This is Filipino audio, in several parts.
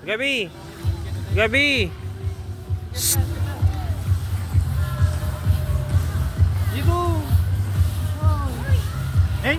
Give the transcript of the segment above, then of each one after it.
Gabi! Gabi! Shh. Dito! Eh?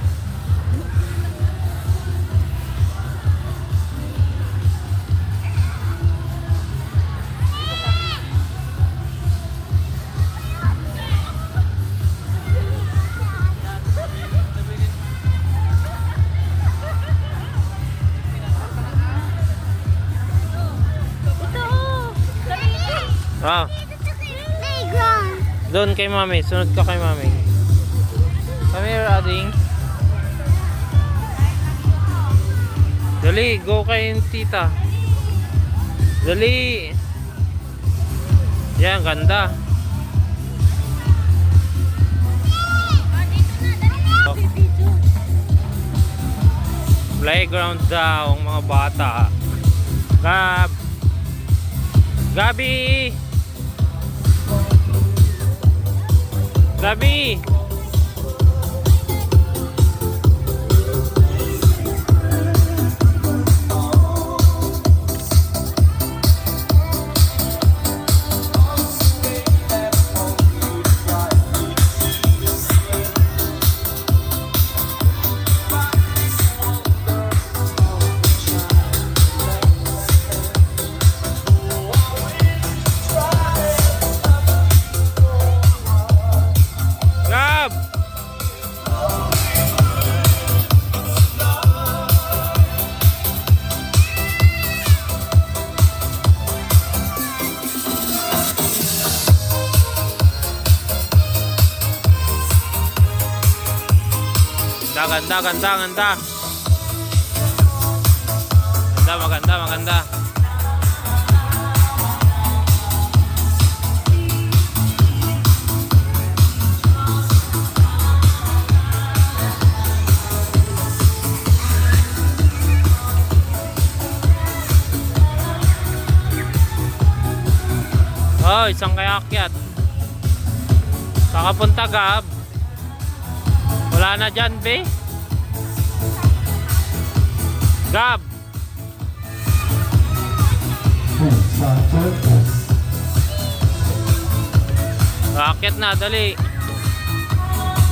Ah, Playground. doon kay mami. Sunod ka kay mami. Come here, ading. Dali, go kay tita. Dali. Yan, ganda. Oh. Playground daw ang mga bata. Gab! Gabi! Gabi! Gab! Ganda, ganda, ganda. Ganda, maganda, maganda. Oh, isang kayakyat. Kakapunta, Gab. Wala na dyan, be. Gab. Kayakyat na, dali.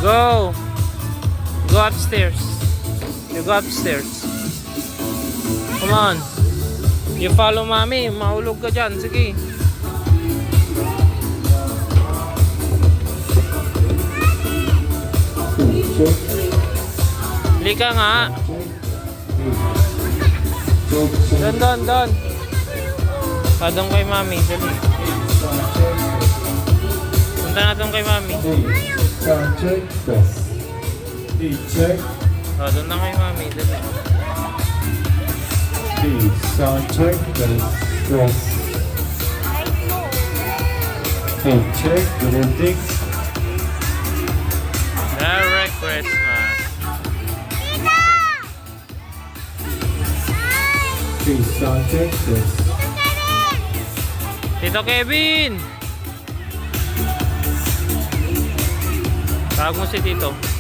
Go. Go upstairs. You go upstairs. Come on. You follow mommy. Mahulog ka dyan. Sige. Lika nga. Don. Padong kay mami. Dali. Punta na doon kay mami. Oh, doon na kay mami. Dali. Merry Christmas. Tito Kevin. Tawag mo si Tito.